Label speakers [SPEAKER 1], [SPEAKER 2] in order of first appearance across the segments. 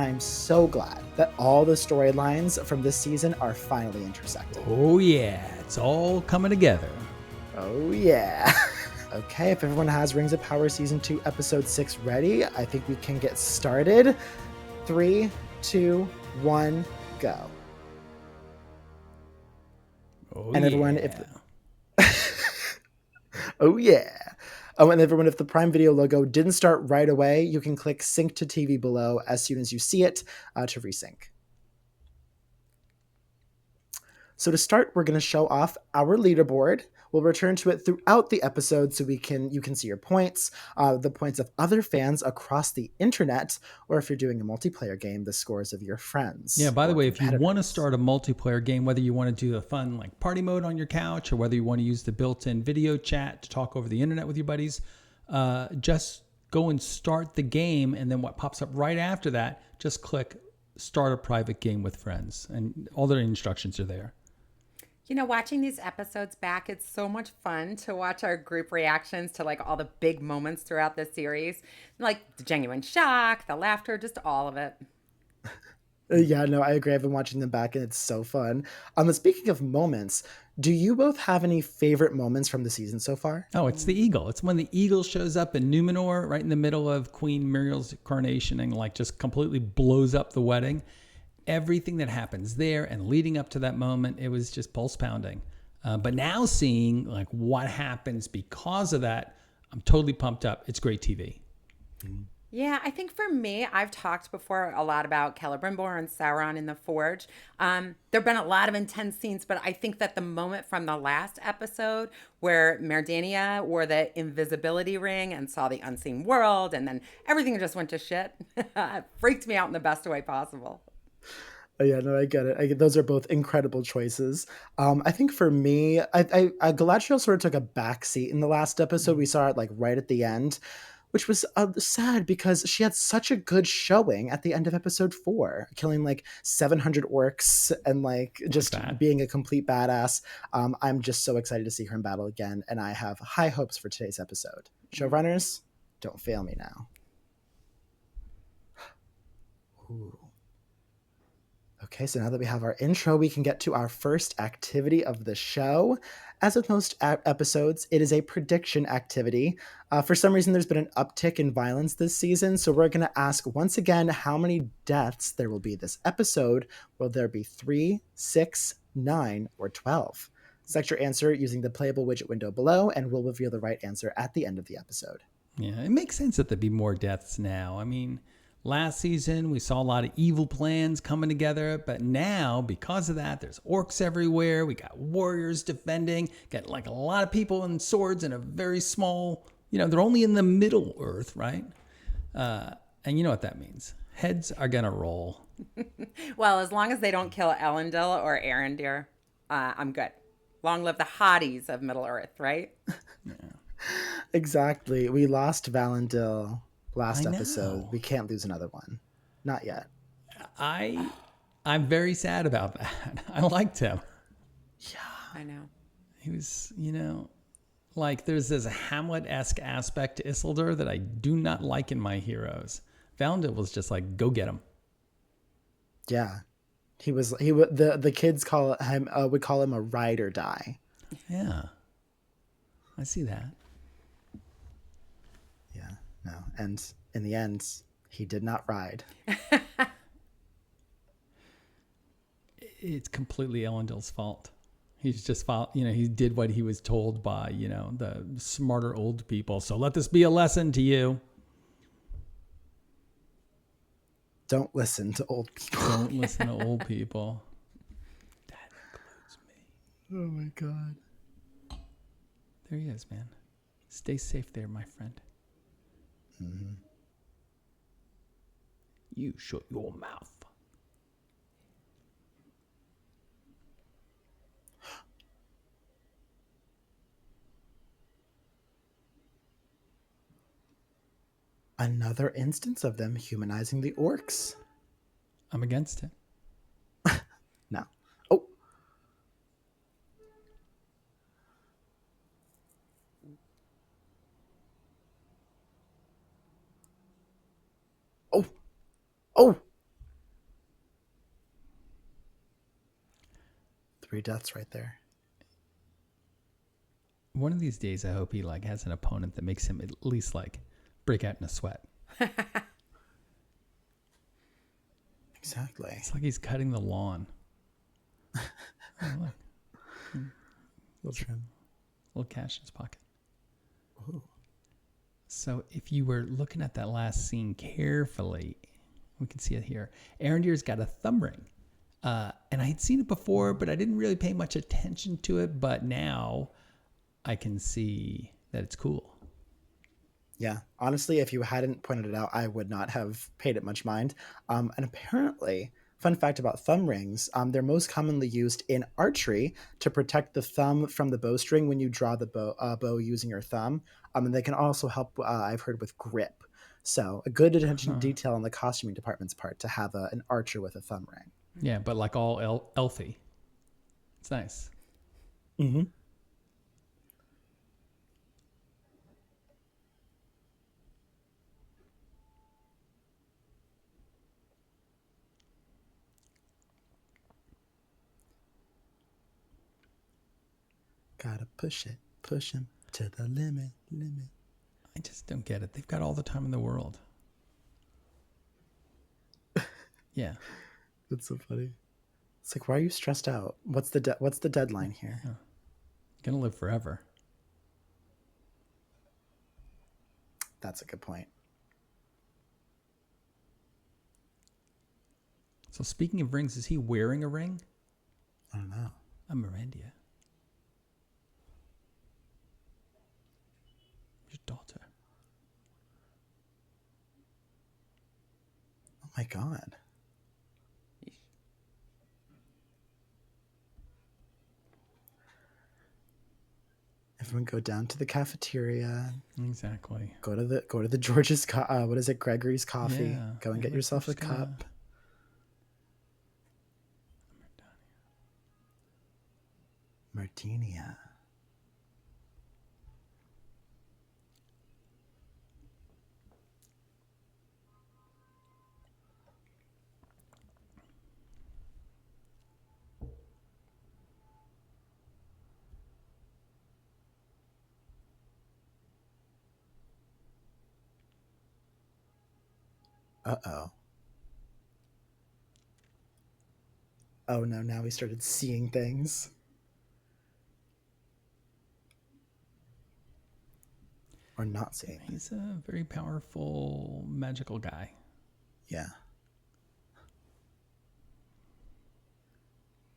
[SPEAKER 1] I'm so glad that all the storylines from this season are finally intersecting.
[SPEAKER 2] Oh yeah, it's all coming together.
[SPEAKER 1] Oh yeah. Okay, if everyone has Rings of Power Season 2, Episode 6 ready, I think we can get started. 3, 2, 1, go.
[SPEAKER 2] Oh
[SPEAKER 1] and
[SPEAKER 2] yeah.
[SPEAKER 1] everyone, oh yeah. Oh, and everyone, if the Prime Video logo didn't start right away, you can click Sync to TV below as soon as you see it to resync. So to start, we're going to show off our leaderboard. We'll return to it throughout the episode so you can see your points, the points of other fans across the internet, or if you're doing a multiplayer game, the scores of your friends.
[SPEAKER 2] Yeah, by the way, if you want to start a multiplayer game, whether you want to do a fun like party mode on your couch or whether you want to use the built-in video chat to talk over the internet with your buddies, just go and start the game, and then what pops up right after that, just click start a private game with friends, and all the instructions are there.
[SPEAKER 3] You know, watching these episodes back, it's so much fun to watch our group reactions to like all the big moments throughout the series. Like the genuine shock, the laughter, just all of it.
[SPEAKER 1] Yeah, no, I agree. I've been watching them back and it's so fun. Speaking of moments, do you both have any favorite moments from the season so far?
[SPEAKER 2] Oh, it's the eagle. It's when the eagle shows up in Numenor right in the middle of Queen Muriel's coronation and like just completely blows up the wedding. Everything that happens there and leading up to that moment, it was just pulse pounding. But now seeing like what happens because of that, I'm totally pumped up. It's great TV.
[SPEAKER 3] Yeah, I think for me, I've talked before a lot about Celebrimbor and Sauron in the Forge. There have been a lot of intense scenes, but I think that the moment from the last episode where Merdania wore the invisibility ring and saw the unseen world, and then everything just went to shit, freaked me out in the best way possible.
[SPEAKER 1] Yeah, no, I get it. Those are both incredible choices. I think for me, Galadriel sort of took a backseat in the last episode. We saw it like right at the end, which was sad because she had such a good showing at the end of episode 4, killing like 700 orcs and like just being a complete badass. I'm just so excited to see her in battle again, and I have high hopes for today's episode. Showrunners, don't fail me now. Ooh. Okay, so now that we have our intro, we can get to our first activity of the show. As with most episodes, it is a prediction activity. For some reason, there's been an uptick in violence this season, so we're going to ask once again how many deaths there will be this episode. Will there be 3, 6, 9, or 12? Select your answer using the playable widget window below, and we'll reveal the right answer at the end of the episode.
[SPEAKER 2] Yeah, it makes sense that there'd be more deaths now. I mean, last season, we saw a lot of evil plans coming together, but now, because of that, there's orcs everywhere. We got warriors defending, got like a lot of people in swords in a very small, they're only in the Middle Earth, right? And you know what that means. Heads are going to roll.
[SPEAKER 3] Well, as long as they don't kill Elendil or Arondir, I'm good. Long live the hotties of Middle Earth, right?
[SPEAKER 2] Yeah.
[SPEAKER 1] Exactly. We lost Valandil last episode. We can't lose another one. Not yet.
[SPEAKER 2] I'm very sad about that. I liked him.
[SPEAKER 1] Yeah.
[SPEAKER 3] I know.
[SPEAKER 2] He was, like there's this Hamlet-esque aspect to Isildur that I do not like in my heroes. Valandil was just like, go get him.
[SPEAKER 1] Yeah. The kids call him would call him a ride or die.
[SPEAKER 2] Yeah. I see that.
[SPEAKER 1] Yeah. No. And in the end, he did not ride.
[SPEAKER 2] It's completely Elendil's fault. He's just he did what he was told by, the smarter old people. So let this be a lesson to you.
[SPEAKER 1] Don't listen to old people.
[SPEAKER 2] Don't listen to old people. That includes me.
[SPEAKER 1] Oh my God.
[SPEAKER 2] There he is, man. Stay safe there, my friend.
[SPEAKER 1] Mm-hmm.
[SPEAKER 2] You shut your mouth.
[SPEAKER 1] Another instance of them humanizing the orcs.
[SPEAKER 2] I'm against it.
[SPEAKER 1] No. Oh. Oh. Oh. 3 deaths right there.
[SPEAKER 2] One of these days, I hope he like has an opponent that makes him at least like break out in a sweat.
[SPEAKER 1] Exactly.
[SPEAKER 2] It's like he's cutting the lawn. Oh, look.
[SPEAKER 1] Little trim.
[SPEAKER 2] Little cash in his pocket.
[SPEAKER 1] Ooh.
[SPEAKER 2] So if you were looking at that last scene carefully, we can see it here. Arondir's got a thumb ring. And I had seen it before, but I didn't really pay much attention to it. But now I can see that it's cool.
[SPEAKER 1] Yeah, honestly, if you hadn't pointed it out, I would not have paid it much mind. And apparently, fun fact about thumb rings, they're most commonly used in archery to protect the thumb from the bowstring when you draw the bow using your thumb. And they can also help, I've heard, with grip. So a good attention to detail on the costuming department's part to have an archer with a thumb ring.
[SPEAKER 2] Yeah, but like all elfy. It's nice.
[SPEAKER 1] Mm-hmm. Gotta push him to the limit.
[SPEAKER 2] I just don't get it. They've got all the time in the world. Yeah.
[SPEAKER 1] That's so funny. It's like, why are you stressed out? What's the deadline here?
[SPEAKER 2] Yeah. Gonna live forever.
[SPEAKER 1] That's a good point.
[SPEAKER 2] So speaking of rings, is he wearing a ring?
[SPEAKER 1] I don't know.
[SPEAKER 2] I'm Mirandia. Your daughter.
[SPEAKER 1] Oh my god. Everyone go down to the cafeteria.
[SPEAKER 2] Exactly.
[SPEAKER 1] Go to the George's what is it? Gregory's coffee.
[SPEAKER 2] Yeah.
[SPEAKER 1] Go and get yourself a cup. Martinia. Uh-oh. Oh no, now we started seeing things. Or not seeing.
[SPEAKER 2] He's a very powerful magical guy.
[SPEAKER 1] Yeah.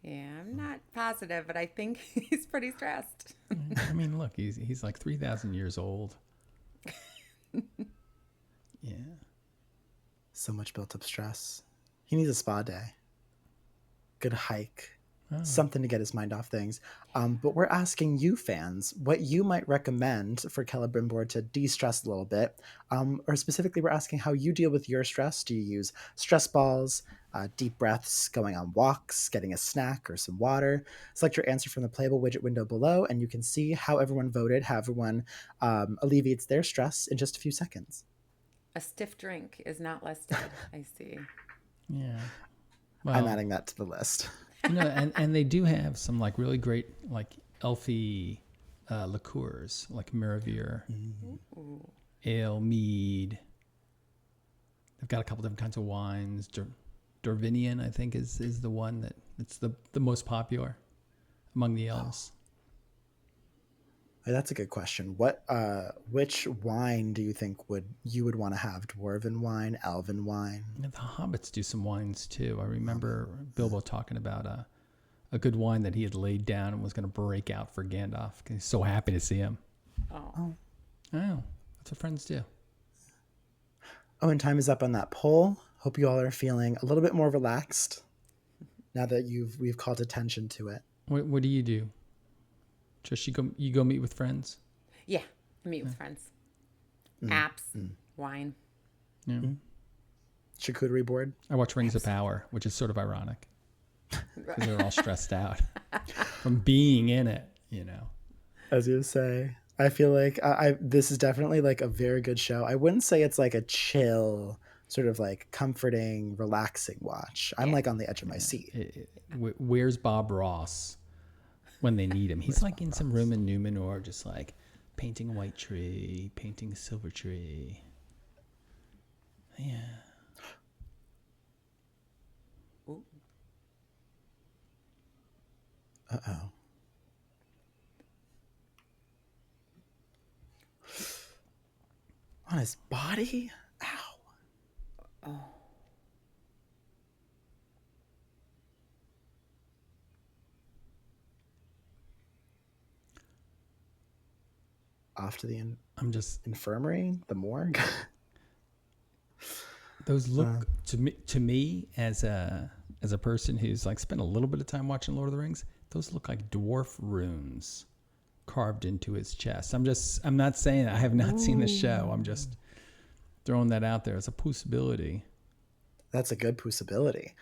[SPEAKER 3] Yeah, I'm not positive, but I think he's pretty stressed.
[SPEAKER 2] I mean, look, he's like 3,000 years old. Yeah.
[SPEAKER 1] So much built up stress. He needs a spa day. Good hike. Something to get his mind off things. But we're asking you fans what you might recommend for Celebrimbor to de-stress a little bit. Or specifically, we're asking how you deal with your stress. Do you use stress balls, deep breaths, going on walks, getting a snack or some water? Select your answer from the playable widget window below, and you can see how everyone voted, how everyone alleviates their stress in just a few seconds.
[SPEAKER 3] A stiff drink is not listed, I see.
[SPEAKER 2] Yeah. Well,
[SPEAKER 1] I'm adding that to the list.
[SPEAKER 2] You know, and they do have some like really great like elfy liqueurs like Miravir, ale, mead. They've got a couple different kinds of wines. Dorvinian, I think, is the one that's the most popular among the elves.
[SPEAKER 1] That's a good question. Which wine do you think you would want to have? Dwarven wine, elven wine?
[SPEAKER 2] And the hobbits do some wines too. I remember Bilbo talking about a good wine that he had laid down and was going to break out for Gandalf. He's so happy to see him.
[SPEAKER 3] Oh.
[SPEAKER 2] Oh, that's what friends do.
[SPEAKER 1] Oh, and time is up on that poll. Hope you all are feeling a little bit more relaxed now that we've called attention to it.
[SPEAKER 2] What do you do? Just you go meet with friends?
[SPEAKER 3] Yeah, meet with friends. Apps, wine.
[SPEAKER 2] Yeah.
[SPEAKER 1] Charcuterie board.
[SPEAKER 2] I watch Rings of Power, which is sort of ironic. Because they're all stressed out from being in it, you know.
[SPEAKER 1] I was gonna say, I feel like this is definitely like a very good show. I wouldn't say it's like a chill, sort of like comforting, relaxing watch. I'm like on the edge of my seat.
[SPEAKER 2] Where's Bob Ross when they need him. He's like in some room in Numenor, just like painting a white tree, painting a silver tree. Yeah.
[SPEAKER 3] Ooh.
[SPEAKER 1] Uh-oh. On his body? Ow.
[SPEAKER 3] Oh.
[SPEAKER 1] Off to the
[SPEAKER 2] I'm just
[SPEAKER 1] infirmary, the morgue.
[SPEAKER 2] those look to me as a person who's like spent a little bit of time watching Lord of the Rings. Those look like dwarf runes carved into his chest. I'm not saying I have not seen the show. I'm just throwing that out there as a possibility.
[SPEAKER 1] That's a good possibility.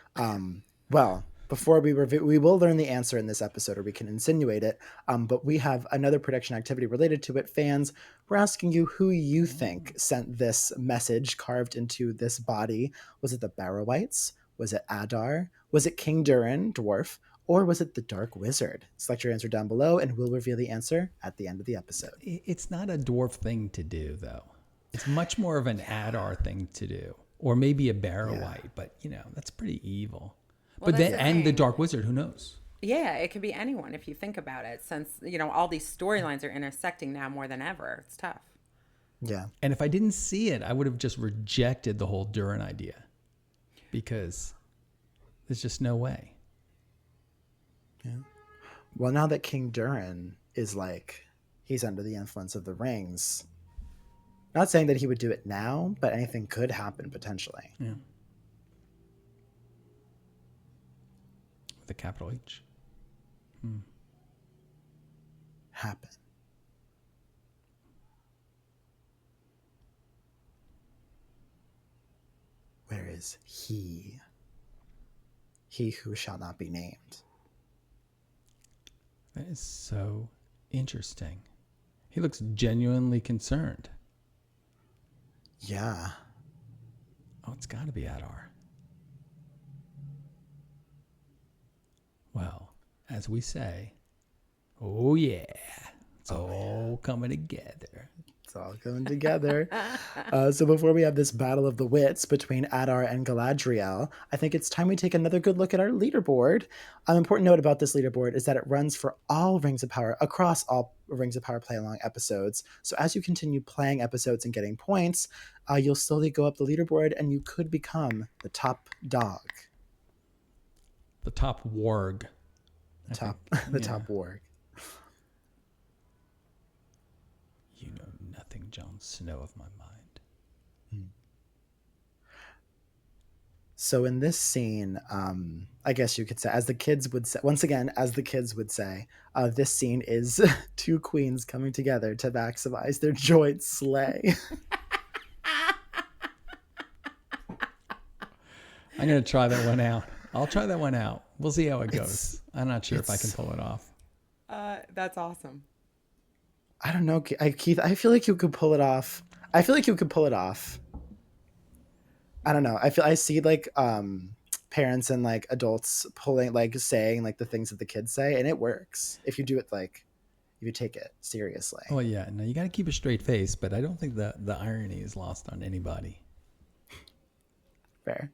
[SPEAKER 1] Well, before we review, we will learn the answer in this episode, or we can insinuate it. But we have another prediction activity related to it. Fans, we're asking you who you think sent this message carved into this body. Was it the Barrow-wights? Was it Adar? Was it King Durin, dwarf? Or was it the Dark Wizard? Select your answer down below, and we'll reveal the answer at the end of the episode.
[SPEAKER 2] It's not a dwarf thing to do, though. It's much more of an Adar thing to do. Or maybe a Barrow-wight, but, that's pretty evil.
[SPEAKER 3] Well,
[SPEAKER 2] but then, and the Dark Wizard, who knows?
[SPEAKER 3] Yeah, it could be anyone if you think about it, since, all these storylines are intersecting now more than ever. It's tough.
[SPEAKER 1] Yeah.
[SPEAKER 2] And if I didn't see it, I would have just rejected the whole Durin idea. Because there's just no way.
[SPEAKER 1] Yeah. Well, now that King Durin is he's under the influence of the rings, not saying that he would do it now, but anything could happen potentially.
[SPEAKER 2] Yeah. With a capital H.
[SPEAKER 1] Happen. Where is he? He who shall not be named.
[SPEAKER 2] That is so interesting. He looks genuinely concerned.
[SPEAKER 1] Yeah.
[SPEAKER 2] Oh, it's got to be Adar. Well, as we say, oh yeah, it's all coming together.
[SPEAKER 1] It's all coming together. So before we have this battle of the wits between Adar and Galadriel, I think it's time we take another good look at our leaderboard. An important note about this leaderboard is that it runs for all Rings of Power, across all Rings of Power play-along episodes. So as you continue playing episodes and getting points, you'll slowly go up the leaderboard and you could become the top dog.
[SPEAKER 2] The top warg.
[SPEAKER 1] Top warg.
[SPEAKER 2] You know nothing, Jon Snow, of my mind.
[SPEAKER 1] So in this scene, I guess you could say, as the kids would say, once again, as the kids would say, this scene is two queens coming together to maximize their joint slay.
[SPEAKER 2] I'm going to try that one out. I'll try that one out. We'll see how it goes. I'm not sure if I can pull it off.
[SPEAKER 3] That's awesome.
[SPEAKER 1] I don't know, Keith. I feel like you could pull it off. I don't know. I see parents and adults pulling saying the things that the kids say, and it works if you do it if you take it seriously.
[SPEAKER 2] Oh yeah, no, you got to keep a straight face, but I don't think the irony is lost on anybody.
[SPEAKER 1] Fair.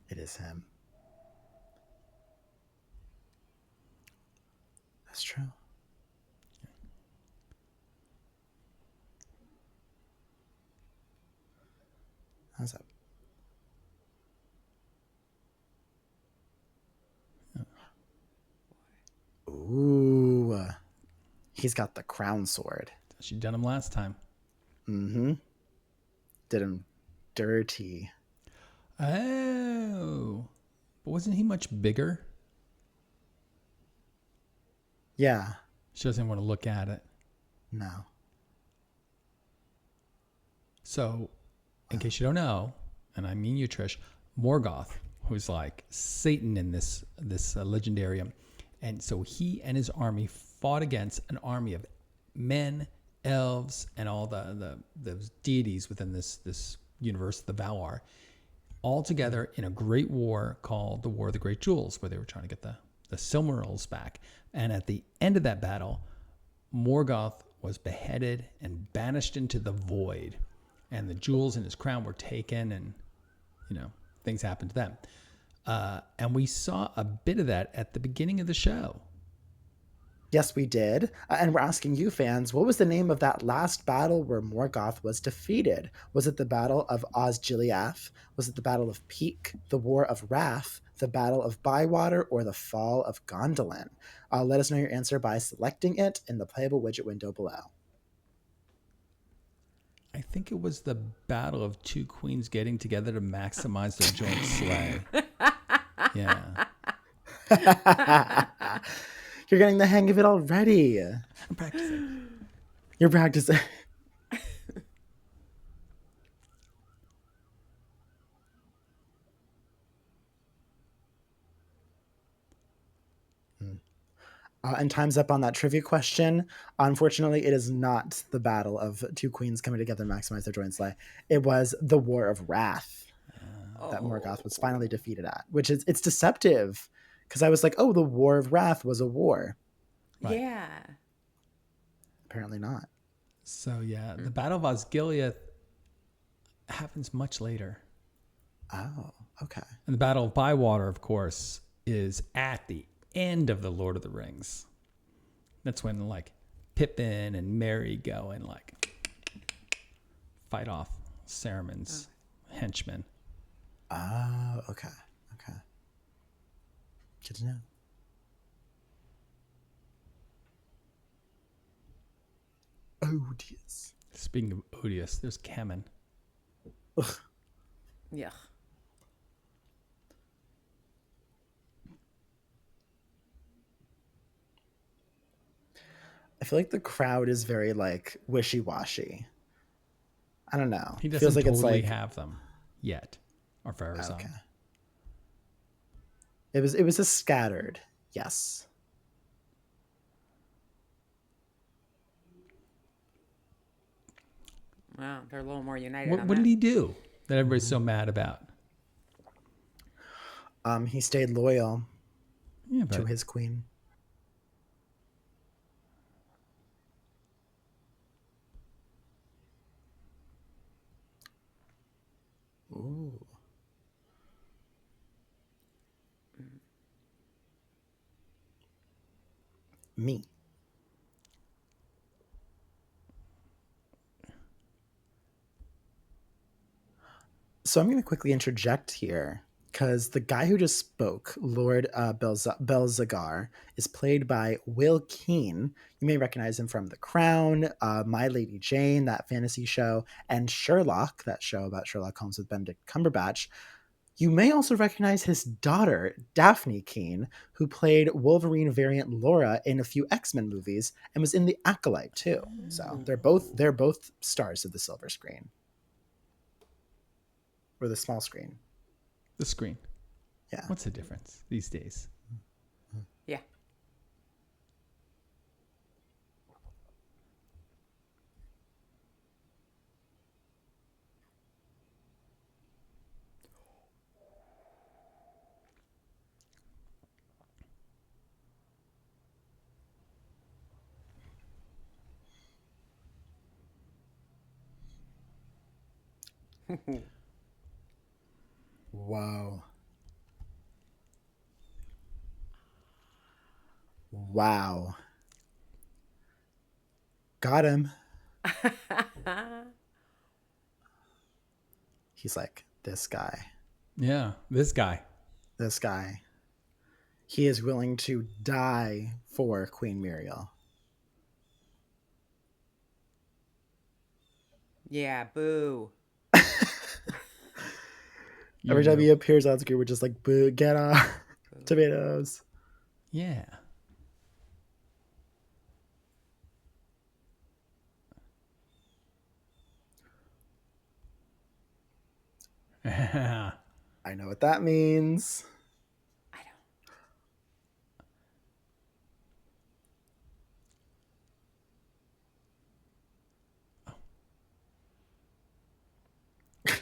[SPEAKER 1] It is him. That's true. How's that? Ooh. He's got the crown sword.
[SPEAKER 2] She done him last time.
[SPEAKER 1] Mm-hmm. Did him dirty.
[SPEAKER 2] Oh. But wasn't he much bigger?
[SPEAKER 1] Yeah.
[SPEAKER 2] She doesn't want to look at it.
[SPEAKER 1] No.
[SPEAKER 2] So, in case you don't know, and I mean you, Trish, Morgoth, who's like Satan in this legendarium, and so he and his army fought against an army of men, elves, and all the deities within this universe, the Valar, all together in a great war called the War of the Great Jewels, where they were trying to get the Silmarils back. And at the end of that battle, Morgoth was beheaded and banished into the void, and the jewels in his crown were taken, and things happened to them. And we saw a bit of that at the beginning of the show.
[SPEAKER 1] Yes, we did. And we're asking you fans, what was the name of that last battle where Morgoth was defeated? Was it the Battle of Osgiliath? Was it the Battle of Peak, the War of Wrath, the Battle of Bywater, or the Fall of Gondolin? Let us know your answer by selecting it in the playable widget window below.
[SPEAKER 2] I think it was the Battle of Two Queens getting together to maximize their joint sleigh. Yeah.
[SPEAKER 1] You're getting the hang of it already.
[SPEAKER 2] I'm practicing.
[SPEAKER 1] You're practicing. And time's up on that trivia question. Unfortunately, it is not the Battle of Two Queens coming together to maximize their joint sleigh. It was the War of Wrath that Morgoth was finally defeated at, which it's deceptive because I was like, oh, the War of Wrath was a war.
[SPEAKER 3] Right. Yeah.
[SPEAKER 1] Apparently not.
[SPEAKER 2] So, yeah, the Battle of Osgiliath happens much later.
[SPEAKER 1] Oh, okay.
[SPEAKER 2] And the Battle of Bywater, of course, is at the end of the Lord of the Rings. That's when like Pippin and Merry go and like fight off Saruman's henchmen.
[SPEAKER 1] Oh, okay. Okay. Good to know. Odious.
[SPEAKER 2] Speaking of odious, there's Kemen.
[SPEAKER 1] Ugh.
[SPEAKER 3] Yeah.
[SPEAKER 1] I feel like the crowd is very like wishy-washy. I don't know.
[SPEAKER 2] He doesn't
[SPEAKER 1] Feels like
[SPEAKER 2] totally
[SPEAKER 1] it's like
[SPEAKER 2] have them yet. Or Farazan.
[SPEAKER 1] okay. It was a scattered, yes.
[SPEAKER 3] Wow, they're a little more united.
[SPEAKER 2] What did he do that everybody's so mad about?
[SPEAKER 1] He stayed loyal
[SPEAKER 2] Yeah, but
[SPEAKER 1] to his queen. Ooh. Me. So I'm going to quickly interject here because the guy who just spoke, Lord Belzagar, is played by Will Keen. You may recognize him from The Crown, My Lady Jane, that fantasy show, and Sherlock, that show about Sherlock Holmes with Benedict Cumberbatch. You may also recognize his daughter, Dafne Keen, who played Wolverine variant Laura in a few X-Men movies and was in The Acolyte too. So they're both stars of the silver screen. Or the small screen.
[SPEAKER 2] the screen.
[SPEAKER 1] Yeah.
[SPEAKER 2] What's the difference these days?
[SPEAKER 3] Yeah.
[SPEAKER 1] Wow. Wow. Got him. He's like, this guy.
[SPEAKER 2] Yeah, this guy.
[SPEAKER 1] This guy. He is willing to die for Queen Muriel.
[SPEAKER 3] Yeah, boo.
[SPEAKER 1] Every time he appears on screen, we're just like, boo, get off. Tomatoes.
[SPEAKER 2] Yeah.
[SPEAKER 1] I know what that means.
[SPEAKER 3] I don't.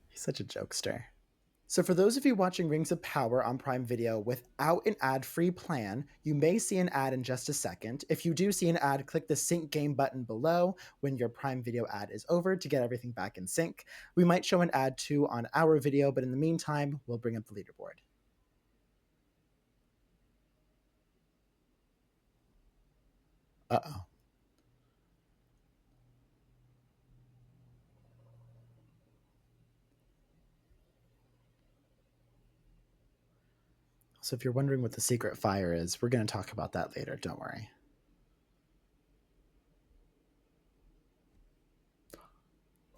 [SPEAKER 1] He's such a jokester. So for those of you watching Rings of Power on Prime Video without an ad-free plan, you may see an ad in just a second. If you do see an ad, click the sync game button below when your Prime Video ad is over to get everything back in sync. We might show an ad too on our video, but in the meantime, we'll bring up the leaderboard. Uh-oh. So if you're wondering what the secret fire is, we're going to talk about that later. Don't worry.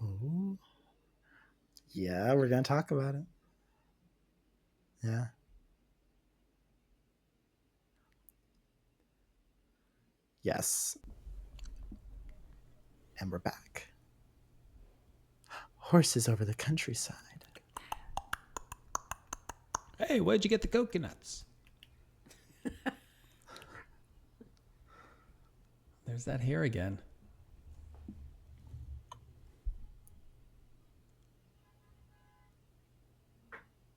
[SPEAKER 1] Ooh. Yeah, we're going to talk about it. Yeah. Yes. And we're back. Horses over the countryside.
[SPEAKER 2] Hey, where'd you get the coconuts? There's that hair again.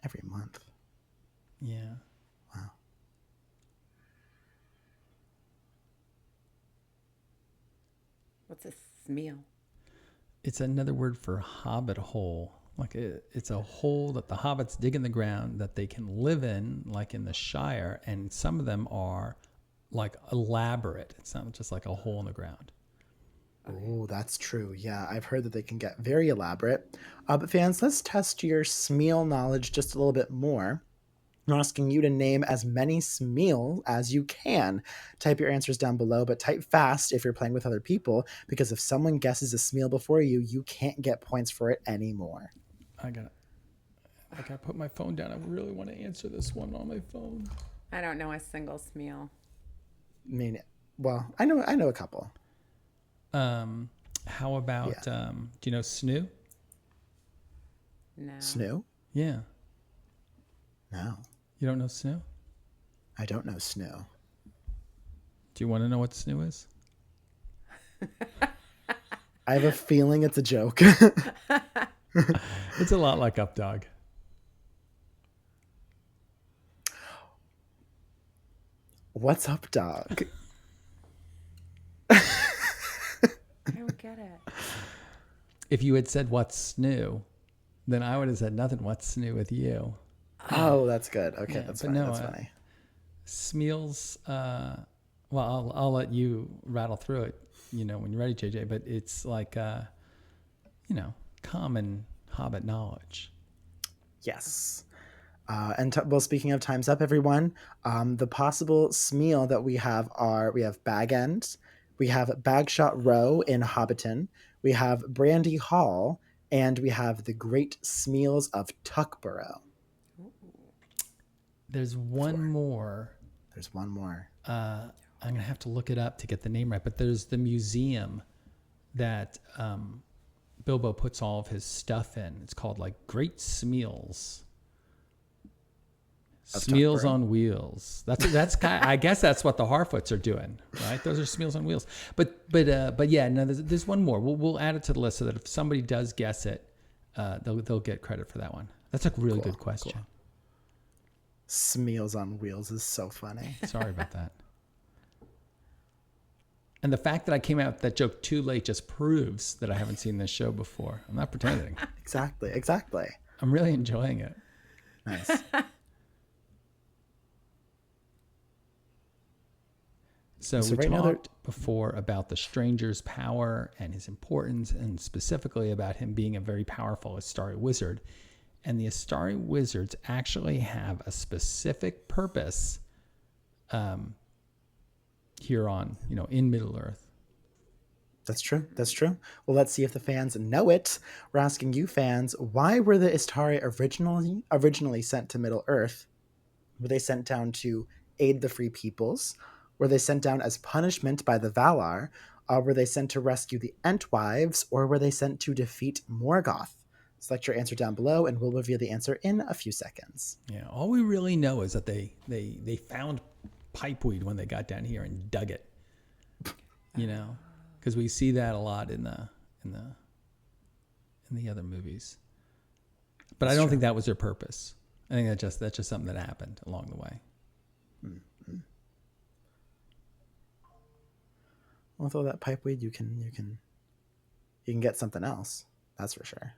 [SPEAKER 1] Every month.
[SPEAKER 2] Yeah.
[SPEAKER 1] Wow.
[SPEAKER 3] What's a smial?
[SPEAKER 2] It's another word for hobbit hole. Like it's a hole that the hobbits dig in the ground that they can live in, like in the Shire, and some of them are like elaborate. It's not just like a hole in the ground.
[SPEAKER 1] Oh, that's true. Yeah, I've heard that they can get very elaborate. But fans, let's test your smial knowledge just a little bit more. I'm asking you to name as many smials as you can. Type your answers down below, but type fast if you're playing with other people, because if someone guesses a smial before you, you can't get points for it anymore.
[SPEAKER 2] I gotta put my phone down. I really want to answer this one on my phone.
[SPEAKER 3] I don't know a single smial.
[SPEAKER 1] I mean, well, I know a couple.
[SPEAKER 2] How about do you know Snoo?
[SPEAKER 3] No.
[SPEAKER 1] Snoo?
[SPEAKER 2] Yeah.
[SPEAKER 1] No.
[SPEAKER 2] You don't know Snoo?
[SPEAKER 1] I don't know Snoo.
[SPEAKER 2] Do you want to know what Snoo is?
[SPEAKER 1] I have a feeling it's a joke.
[SPEAKER 2] It's a lot like Updog.
[SPEAKER 1] What's up, dog?
[SPEAKER 3] I don't get it.
[SPEAKER 2] If you had said what's Snoo, then I would have said nothing. What's Snoo with you?
[SPEAKER 1] Oh, that's good. Okay,
[SPEAKER 2] Yeah,
[SPEAKER 1] that's
[SPEAKER 2] but
[SPEAKER 1] funny.
[SPEAKER 2] no,
[SPEAKER 1] That's funny.
[SPEAKER 2] Smials, well, I'll let you rattle through it, when you're ready, JJ, but it's like, common Hobbit knowledge.
[SPEAKER 1] Yes. Well, speaking of time's up, everyone, the possible smial that we have Bag End, we have Bagshot Row in Hobbiton, we have Brandy Hall, and we have the Great Smials of Tuckborough.
[SPEAKER 2] There's one more.
[SPEAKER 1] There's one more.
[SPEAKER 2] I'm going to have to look it up to get the name right, but there's the museum that Bilbo puts all of his stuff in. It's called like Great Smials. Smials on wheels. That's kind of, I guess that's what the Harfoots are doing, right? Those are Smials on wheels. But yeah, no, there's one more. We'll add it to the list so that if somebody does guess it, they'll get credit for that one. That's a really good question. Cool.
[SPEAKER 1] Smials on wheels is so funny.
[SPEAKER 2] Sorry about that. And the fact that I came out with that joke too late just proves that I haven't seen this show before. I'm not pretending.
[SPEAKER 1] Exactly.
[SPEAKER 2] I'm really enjoying it.
[SPEAKER 1] Nice.
[SPEAKER 2] So we talked before about the stranger's power and his importance, and specifically about him being a very powerful Istari wizard. And the Istari wizards actually have a specific purpose here on, in Middle-earth.
[SPEAKER 1] That's true. That's true. Well, let's see if the fans know it. We're asking you fans, why were the Istari originally sent to Middle Earth? Were they sent down to aid the free peoples? Were they sent down as punishment by the Valar? Were they sent to rescue the Entwives? Or were they sent to defeat Morgoth? Select your answer down below, and we'll reveal the answer in a few seconds.
[SPEAKER 2] Yeah, all we really know is that they found pipeweed when they got down here and dug it. You know, because we see that a lot in the other movies. But I don't think that was their purpose. I think that's just something that happened along the way.
[SPEAKER 1] Mm-hmm. Although that pipeweed, you can get something else. That's for sure.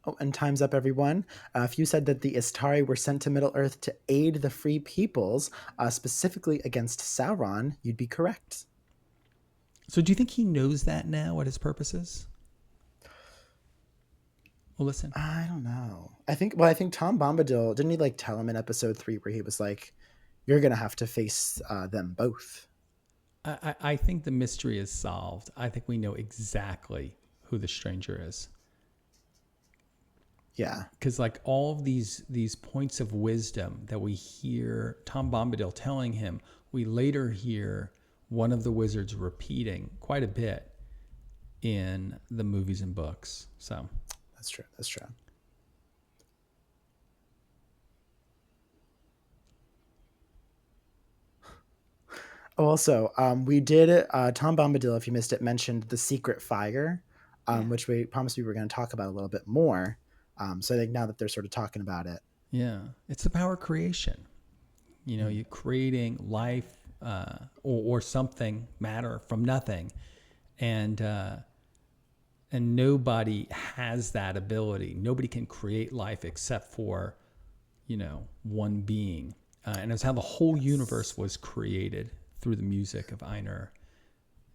[SPEAKER 1] Oh, and time's up, everyone. If you said that the Istari were sent to Middle-earth to aid the free peoples, specifically against Sauron, you'd be correct.
[SPEAKER 2] So do you think he knows that now, what his purpose is? Well, listen.
[SPEAKER 1] I don't know. I think Tom Bombadil, didn't he tell him in episode 3 where he was like, you're going to have to face them both?
[SPEAKER 2] I think the mystery is solved. I think we know exactly who the stranger is.
[SPEAKER 1] Yeah.
[SPEAKER 2] Because all of these points of wisdom that we hear Tom Bombadil telling him, we later hear one of the wizards repeating quite a bit in the movies and books. So
[SPEAKER 1] that's true. That's true. Also, we did, Tom Bombadil, if you missed it, mentioned the secret fire, which we promised we were going to talk about a little bit more. So I think now that they're sort of talking about it.
[SPEAKER 2] Yeah, it's the power of creation. You know, you're creating life or something, matter from nothing. And nobody has that ability. Nobody can create life except for, one being. And it's how the whole universe was created through the music of Einar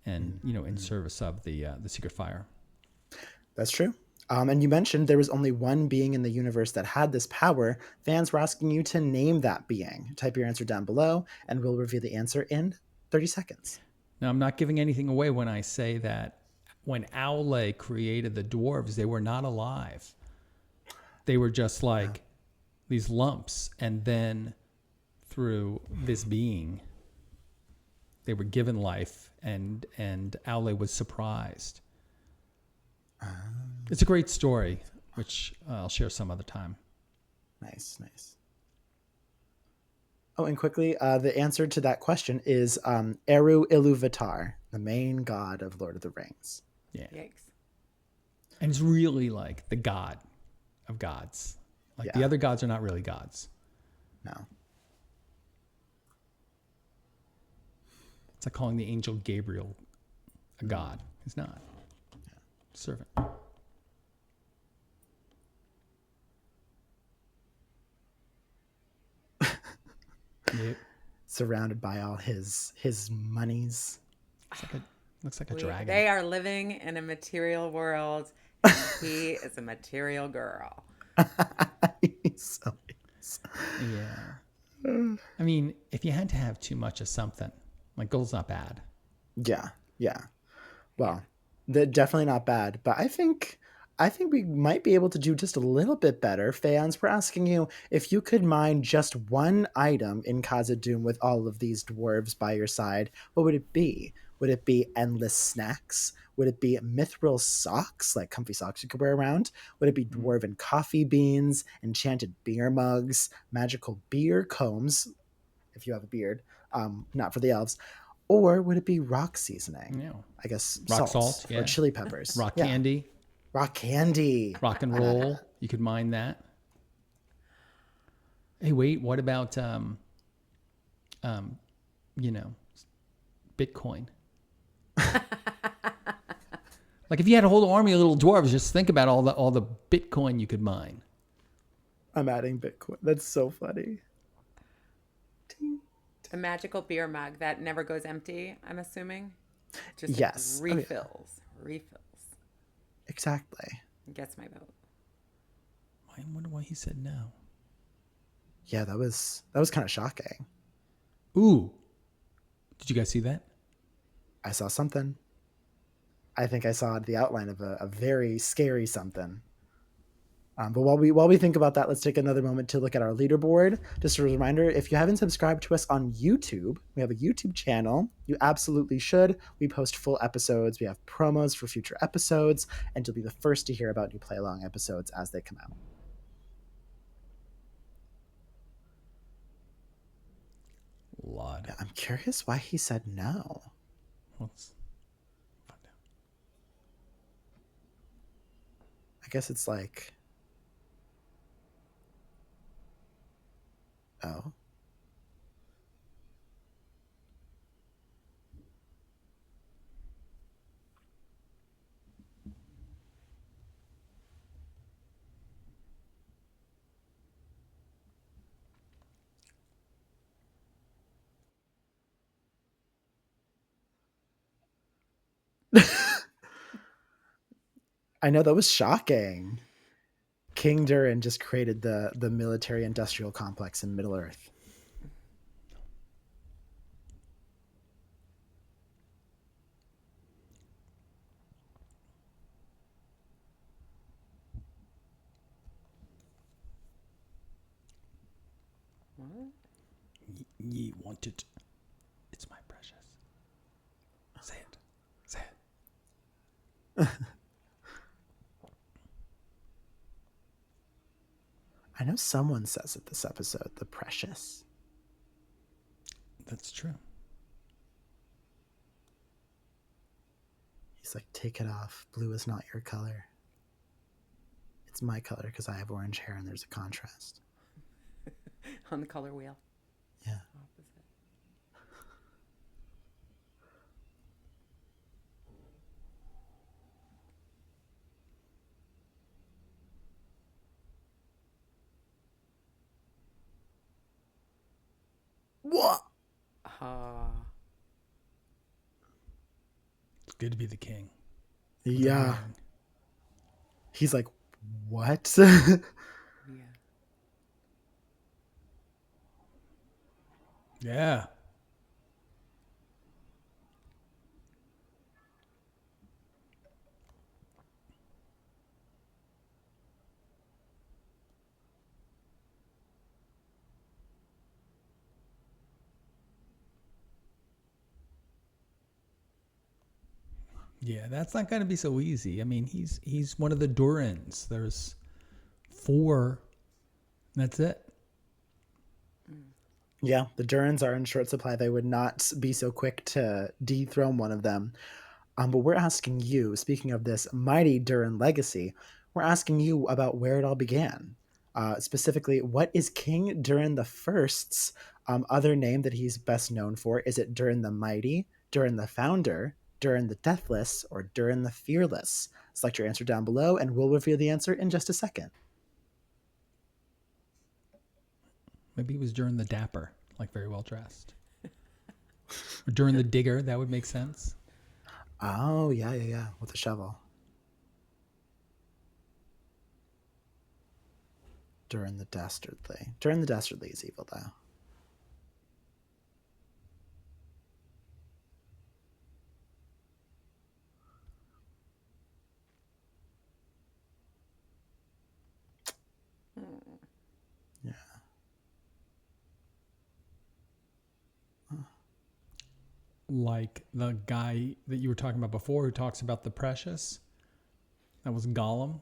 [SPEAKER 2] and, in service of the secret fire.
[SPEAKER 1] That's true. And you mentioned there was only one being in the universe that had this power. Fans were asking you to name that being. Type your answer down below, and we'll reveal the answer in 30 seconds.
[SPEAKER 2] Now, I'm not giving anything away when I say that when Aule created the dwarves, they were not alive. They were just these lumps. And then through this being, they were given life, and Aule was surprised. It's a great story, which I'll share some other time.
[SPEAKER 1] Nice. Oh, and quickly, the answer to that question is Eru Iluvatar, the main god of Lord of the Rings.
[SPEAKER 2] Yeah.
[SPEAKER 3] Yikes.
[SPEAKER 2] And it's really the god of gods. The other gods are not really gods.
[SPEAKER 1] No.
[SPEAKER 2] It's like calling the angel Gabriel a god. He's not. Servant. Yep.
[SPEAKER 1] Surrounded by all his monies.
[SPEAKER 2] Looks like a dragon.
[SPEAKER 3] They are living in a material world, and he is a material girl.
[SPEAKER 1] So is.
[SPEAKER 2] Yeah. I mean, if you had to have too much of something, gold's not bad.
[SPEAKER 1] Yeah. Well, they're definitely not bad, but I think we might be able to do just a little bit better. Fans, we're asking you if you could mine just one item in Khazad-dûm with all of these dwarves by your side, what would it be? Would it be endless snacks? Would it be mithril socks, like comfy socks you could wear around? Would it be dwarven coffee beans, enchanted beer mugs, magical beer combs, if you have a beard, not for the elves? Or would it be rock seasoning?
[SPEAKER 2] Yeah.
[SPEAKER 1] I guess
[SPEAKER 2] Rock
[SPEAKER 1] salt,
[SPEAKER 2] salt, yeah.
[SPEAKER 1] or chili peppers.
[SPEAKER 2] Rock candy.
[SPEAKER 1] Rock candy.
[SPEAKER 2] Rock and roll. You could mine that. Hey, wait, what about Bitcoin? If you had a whole army of little dwarves, just think about all the Bitcoin you could mine.
[SPEAKER 1] I'm adding Bitcoin. That's so funny.
[SPEAKER 3] A magical beer mug that never goes empty, I'm assuming. Just
[SPEAKER 1] Yes.
[SPEAKER 3] refills. Refills.
[SPEAKER 1] Exactly.
[SPEAKER 3] Gets my vote.
[SPEAKER 2] I wonder why he said no.
[SPEAKER 1] Yeah, that was kind of shocking.
[SPEAKER 2] Ooh, did you guys see that?
[SPEAKER 1] I saw something. I think I saw the outline of a very scary something. But while we think about that, let's take another moment to look at our leaderboard. Just a reminder, if you haven't subscribed to us on YouTube, we have a YouTube channel. You absolutely should. We post full episodes. We have promos for future episodes, and you'll be the first to hear about new play along episodes as they come out.
[SPEAKER 2] Lot.
[SPEAKER 1] Yeah, I'm curious why he said no.
[SPEAKER 2] Let's find out.
[SPEAKER 1] I guess it's like, oh. I know, that was shocking. King Durin just created the military industrial complex in Middle Earth.
[SPEAKER 2] Ye want it. It's my precious. Say it. Say it.
[SPEAKER 1] I know someone says it this episode, the precious.
[SPEAKER 2] That's true.
[SPEAKER 1] He's like, take it off. Blue is not your color. It's my color because I have orange hair and there's a contrast.
[SPEAKER 3] On the color wheel.
[SPEAKER 1] Yeah.
[SPEAKER 3] Opposite.
[SPEAKER 1] What?
[SPEAKER 2] It's good to be the king.
[SPEAKER 1] Yeah. He's like, what?
[SPEAKER 3] Yeah.
[SPEAKER 2] Yeah. Yeah, that's not going to be so easy. I mean, he's one of the Durins. There's 4. That's it.
[SPEAKER 1] Yeah, the Durins are in short supply. They would not be so quick to dethrone one of them. But we're asking you, speaking of this mighty Durin legacy, we're asking you about where it all began. Specifically, what is King Durin the First's other name that he's best known for? Is it Durin the Mighty, Durin the Founder, Durin the Deathless, or Durin the Fearless? Select your answer down below, and we'll reveal the answer in just a second.
[SPEAKER 2] Maybe he was Durin the Dapper, like very well dressed. Or Durin the Digger, that would make sense.
[SPEAKER 1] Oh, yeah, with a shovel. Durin the Dastardly. Durin the Dastardly is evil, though. Yeah.
[SPEAKER 2] Like the guy that you were talking about before who talks about the precious. That was Gollum.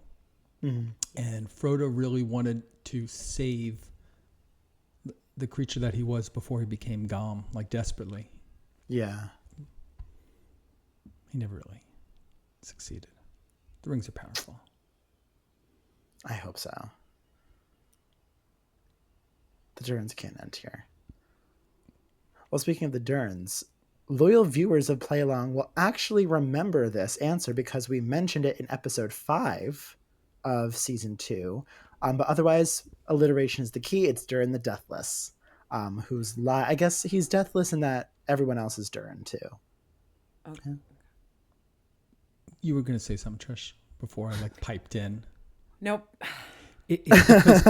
[SPEAKER 1] Mm-hmm.
[SPEAKER 2] And Frodo really wanted to save the creature that he was before he became Gollum, like desperately.
[SPEAKER 1] Yeah.
[SPEAKER 2] He never really succeeded. The rings are powerful.
[SPEAKER 1] I hope so. The Durins can't end here. Well, speaking of the Durins, loyal viewers of Play Along will actually remember this answer because we mentioned it in episode 5 of season 2. But otherwise, alliteration is the key. It's Durin the Deathless, I guess he's deathless in that everyone else is Durin too.
[SPEAKER 3] Okay.
[SPEAKER 1] Yeah.
[SPEAKER 2] You were going to say something, Trish, before I piped in.
[SPEAKER 3] Nope.
[SPEAKER 2] It's because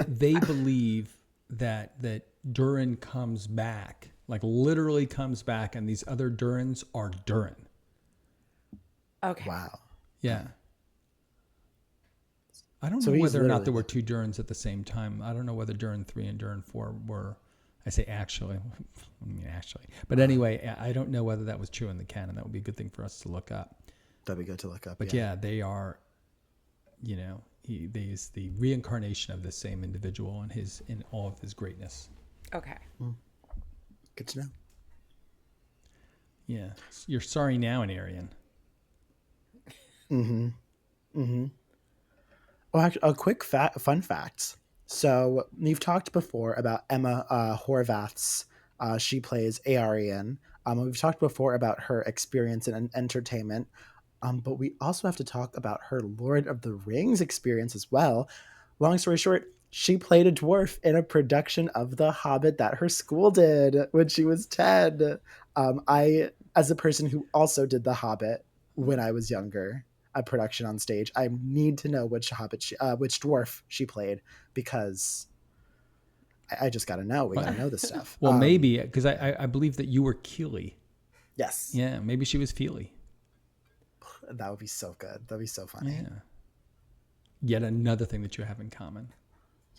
[SPEAKER 2] they believe that Durin comes back, like literally comes back, and these other Durins are Durin.
[SPEAKER 3] Okay.
[SPEAKER 1] Wow.
[SPEAKER 2] Yeah. I don't
[SPEAKER 1] So
[SPEAKER 2] know
[SPEAKER 1] he's
[SPEAKER 2] whether or not
[SPEAKER 1] literally
[SPEAKER 2] there were two Durins at the same time. I don't know whether Durin 3 and Durin 4 were. I say actually. I mean actually. But anyway, I don't know whether that was true in the canon. That would be a good thing for us to look up.
[SPEAKER 1] That'd be good to look up.
[SPEAKER 2] But yeah, they are, you know, he's the reincarnation of the same individual in all of his greatness.
[SPEAKER 3] Okay.
[SPEAKER 1] Good to know.
[SPEAKER 2] Yeah. You're sorry now in Eärien.
[SPEAKER 1] Oh, actually, a quick fun fact. So you've talked before about Ema Horvath's. She plays Eärien. We've talked before about her experience in entertainment. But we also have to talk about her Lord of the Rings experience as well. Long story short, she played a dwarf in a production of The Hobbit that her school did when she was 10. I, as a person who also did The Hobbit when I was younger, a production on stage, I need to know which which dwarf she played, because I just got to know. We got to know this stuff.
[SPEAKER 2] Well, maybe, because I believe that you were Keely.
[SPEAKER 1] Yes.
[SPEAKER 2] Yeah, maybe she was Feely.
[SPEAKER 1] That would be so good. That'd be so funny.
[SPEAKER 2] Yeah. Yet another thing that you have in common.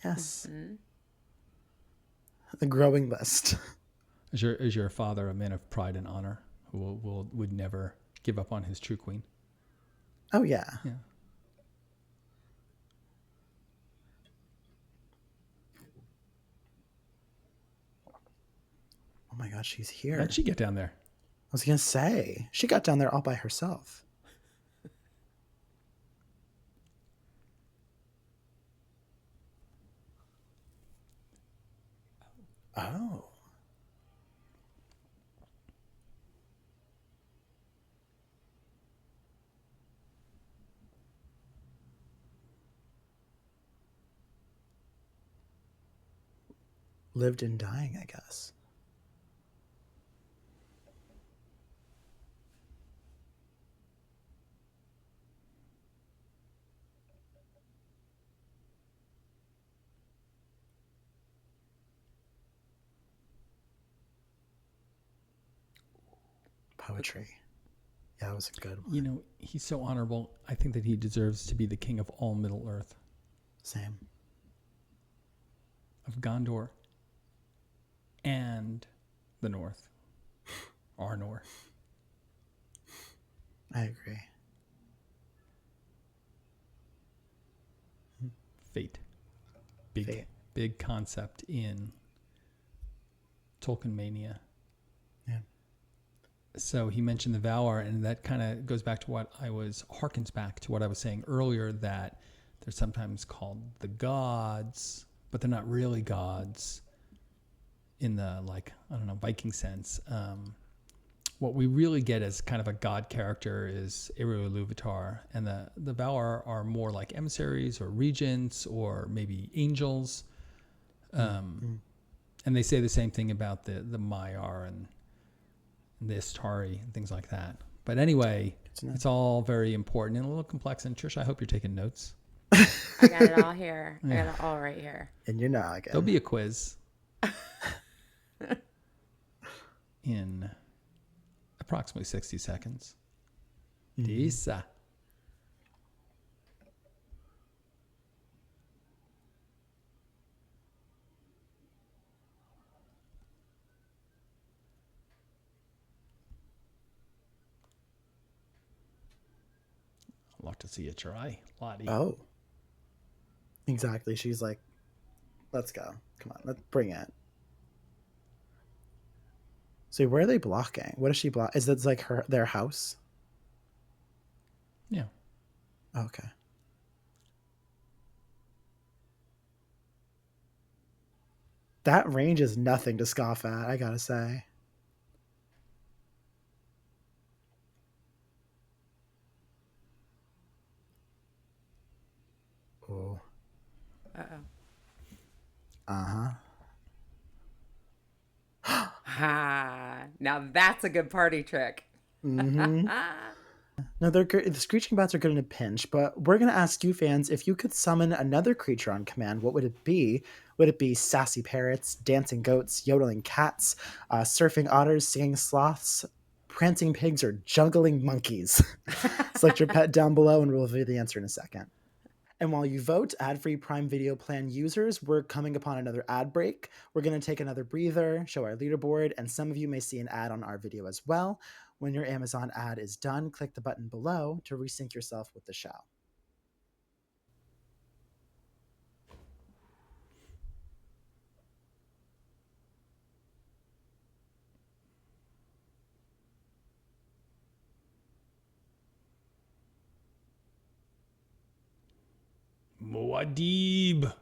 [SPEAKER 1] Yes. The growing list.
[SPEAKER 2] Is your father a man of pride and honor who would never give up on his true queen?
[SPEAKER 1] Oh, yeah.
[SPEAKER 2] Yeah.
[SPEAKER 1] Oh my God, she's here.
[SPEAKER 2] How'd she get down there?
[SPEAKER 1] I was going to say, she got down there all by herself. Oh. Lived in dying, I guess. Poetry. Yeah, that was a good one.
[SPEAKER 2] You know, he's so honorable. I think that he deserves to be the king of all Middle Earth.
[SPEAKER 1] Same.
[SPEAKER 2] Of Gondor and the North. Arnor.
[SPEAKER 1] I agree.
[SPEAKER 2] Fate.
[SPEAKER 1] Fate.
[SPEAKER 2] Big concept in Tolkien mania.
[SPEAKER 1] Yeah.
[SPEAKER 2] So he mentioned the Valar, and that kind of goes back to harkens back to what I was saying earlier, that they're sometimes called the gods, but they're not really gods in the, Viking sense. What we really get as kind of a god character is Eru Ilúvatar, and the Valar are more like emissaries or regents or maybe angels. And they say the same thing about the Maiar and the Istari and things like that. But anyway, it's all very important and a little complex. And Trish, I hope you're taking notes.
[SPEAKER 3] I got it all here. I got it all right here.
[SPEAKER 1] And you're not again.
[SPEAKER 2] There'll be a quiz in approximately 60 seconds. Disa. I'd love to see you try, Lottie.
[SPEAKER 1] Oh. Exactly. She's like, let's go. Come on, let's bring it. So where are they blocking? What is she block? Is that like their house?
[SPEAKER 2] Yeah.
[SPEAKER 1] Okay. That range is nothing to scoff at, I gotta say. Oh.
[SPEAKER 3] Uh-oh. Ha! Now that's a good party trick.
[SPEAKER 1] Mm-hmm. No, they're good. The screeching bats are good in a pinch, but we're going to ask you fans, if you could summon another creature on command, what would it be? Would it be sassy parrots, dancing goats, yodeling cats, surfing otters, singing sloths, prancing pigs, or juggling monkeys? Select your pet down below and we'll reveal the answer in a second. And while you vote, ad-free Prime Video plan users, we're coming upon another ad break. We're going to take another breather, show our leaderboard, and some of you may see an ad on our video as well. When your Amazon ad is done, click the button below to resync yourself with the show.
[SPEAKER 2] Muad'Dib.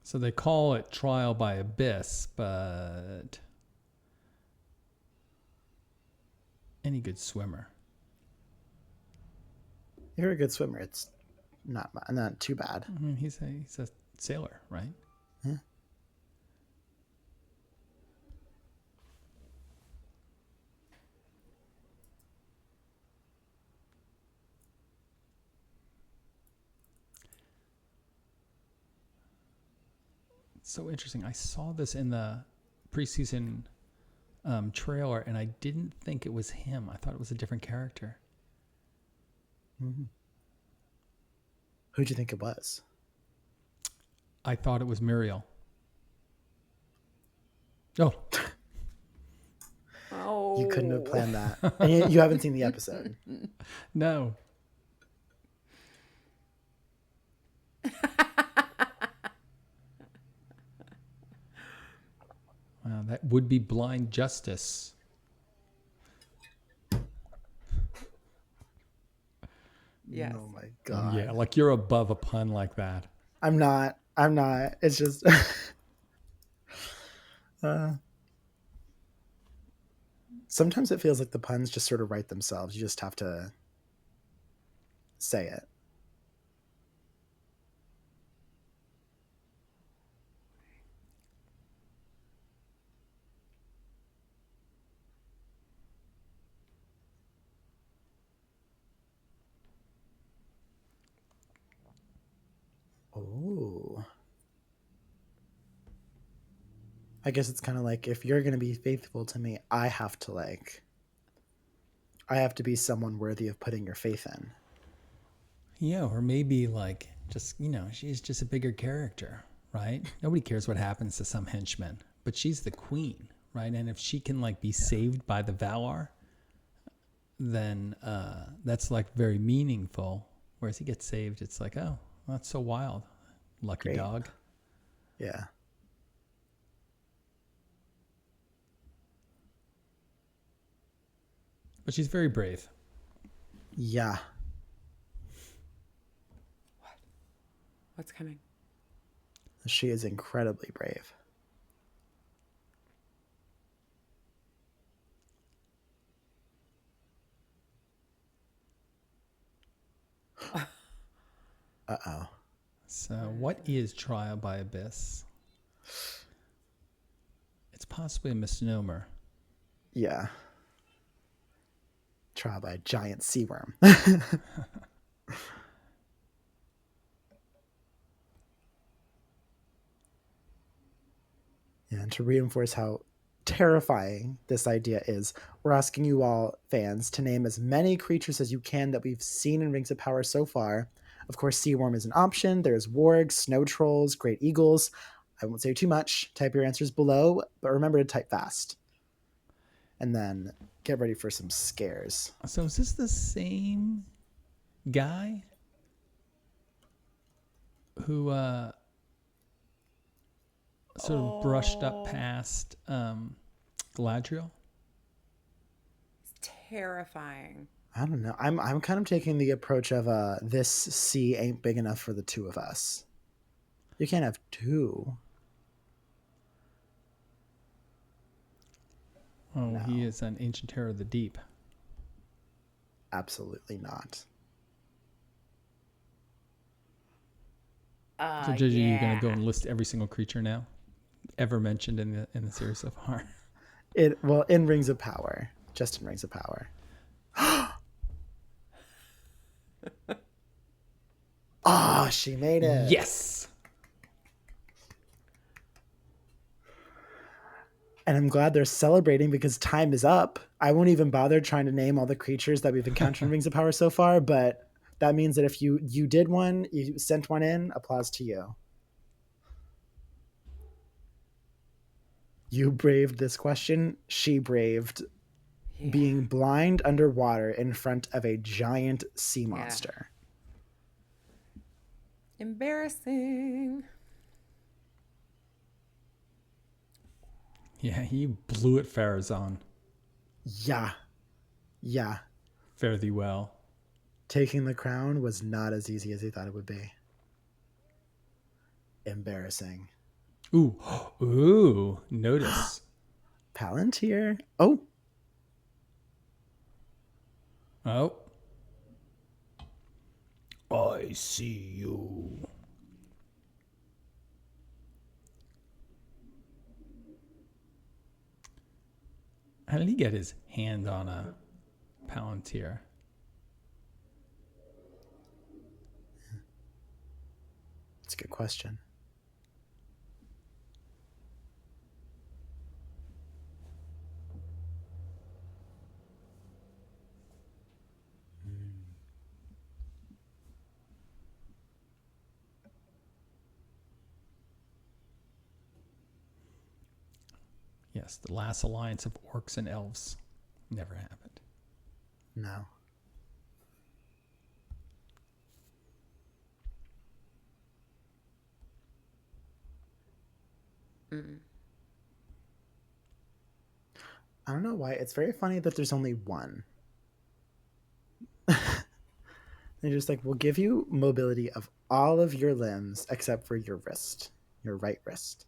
[SPEAKER 2] So they call it trial by abyss, but any good swimmer.
[SPEAKER 1] You're a good swimmer. It's not too bad.
[SPEAKER 2] I mean, he's a sailor, right?
[SPEAKER 1] Yeah.
[SPEAKER 2] So interesting. I saw this in the preseason trailer, and I didn't think it was him. I thought it was a different character.
[SPEAKER 1] Mm-hmm. Who'd you think it was?
[SPEAKER 2] I thought it was Muriel. Oh.
[SPEAKER 3] Oh.
[SPEAKER 1] You couldn't have planned that. And you haven't seen the episode.
[SPEAKER 2] No. Wow, that would be blind justice.
[SPEAKER 3] Yes.
[SPEAKER 1] Oh my God.
[SPEAKER 2] Yeah, like you're above a pun like that.
[SPEAKER 1] I'm not. It's just sometimes it feels like the puns just sort of write themselves. You just have to say it. Oh. I guess it's kind of like, if you're going to be faithful to me, I have to be someone worthy of putting your faith in.
[SPEAKER 2] Yeah, or maybe like just, she's just a bigger character, right? Nobody cares what happens to some henchman, but she's the queen, right? And if she can be saved by the Valar, then that's very meaningful. Whereas he gets saved, it's like, oh, that's so wild. Lucky
[SPEAKER 1] Great.
[SPEAKER 2] dog.
[SPEAKER 1] Yeah.
[SPEAKER 2] But she's very brave.
[SPEAKER 1] Yeah.
[SPEAKER 3] What's coming?
[SPEAKER 1] She is incredibly brave. Uh-oh.
[SPEAKER 2] So what is trial by abyss? It's possibly a misnomer.
[SPEAKER 1] Yeah. Trial by a giant sea worm. And to reinforce how terrifying this idea is, we're asking you all, fans, to name as many creatures as you can that we've seen in Rings of Power so far. Of course, sea worm is an option. There's wargs, snow trolls, great eagles. I won't say too much. Type your answers below, but remember to type fast. And then get ready for some scares.
[SPEAKER 2] So is this the same guy who sort of brushed up past Galadriel?
[SPEAKER 3] It's terrifying.
[SPEAKER 1] I don't know. I'm kind of taking the approach of this sea ain't big enough for the two of us. You can't have two.
[SPEAKER 2] Oh,
[SPEAKER 1] No.
[SPEAKER 2] He is an ancient terror of the deep.
[SPEAKER 1] Absolutely not.
[SPEAKER 2] So, JJ, you're going to go and list every single creature now ever mentioned in the series so far.
[SPEAKER 1] In Rings of Power. Just in Rings of Power. she made it.
[SPEAKER 2] Yes.
[SPEAKER 1] And I'm glad they're celebrating because time is up. I won't even bother trying to name all the creatures that we've encountered in Rings of Power so far, but that means that if you did one, you sent one in, applause to you. You braved this question. She braved being blind underwater in front of a giant sea monster.
[SPEAKER 3] Embarrassing.
[SPEAKER 2] Yeah, he blew it, Farazan.
[SPEAKER 1] Yeah.
[SPEAKER 2] Fare thee well.
[SPEAKER 1] Taking the crown was not as easy as he thought it would be. Embarrassing.
[SPEAKER 2] Ooh, notice.
[SPEAKER 1] Palantir. Oh.
[SPEAKER 2] I see you. How did he get his hand on a Palantir?
[SPEAKER 1] That's a good question.
[SPEAKER 2] Yes, the last alliance of orcs and elves never happened.
[SPEAKER 1] No. I don't know why. It's very funny that there's only one. They're just like, we'll give you mobility of all of your limbs except for your wrist, your right wrist.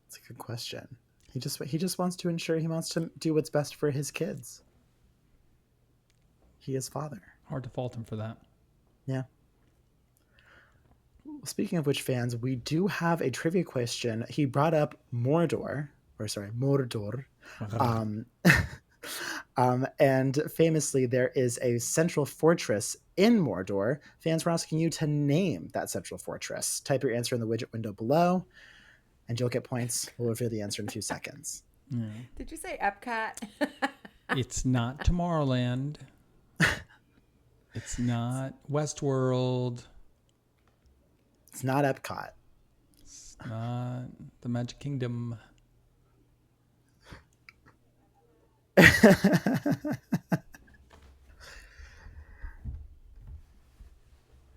[SPEAKER 1] That's a good question. He just wants to ensure he wants to do what's best for his kids. He is father.
[SPEAKER 2] Hard to fault him for that.
[SPEAKER 1] Yeah. Speaking of which, fans, we do have a trivia question. He brought up Mordor. And famously, there is a central fortress in Mordor. Fans, we're asking you to name that central fortress. Type your answer in the widget window below, and you'll get points. We'll reveal the answer in a few seconds.
[SPEAKER 3] Yeah. Did you say Epcot?
[SPEAKER 2] It's not Tomorrowland. It's not Westworld.
[SPEAKER 1] It's not Epcot.
[SPEAKER 2] It's not the Magic Kingdom.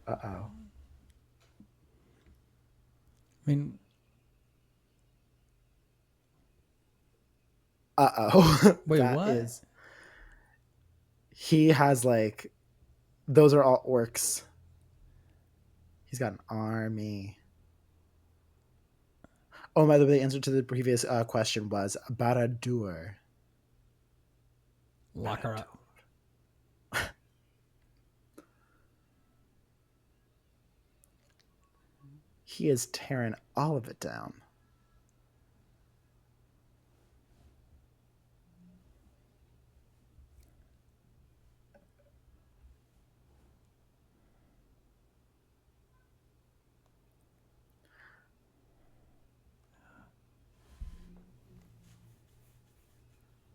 [SPEAKER 1] Uh-oh.
[SPEAKER 2] I mean...
[SPEAKER 1] Uh-oh.
[SPEAKER 2] Wait, what?
[SPEAKER 1] He has, like... Those are all orcs. He's got an army. Oh, by the way, the answer to the previous question was Barad-dûr.
[SPEAKER 2] Lock her up.
[SPEAKER 1] He is tearing all of it down.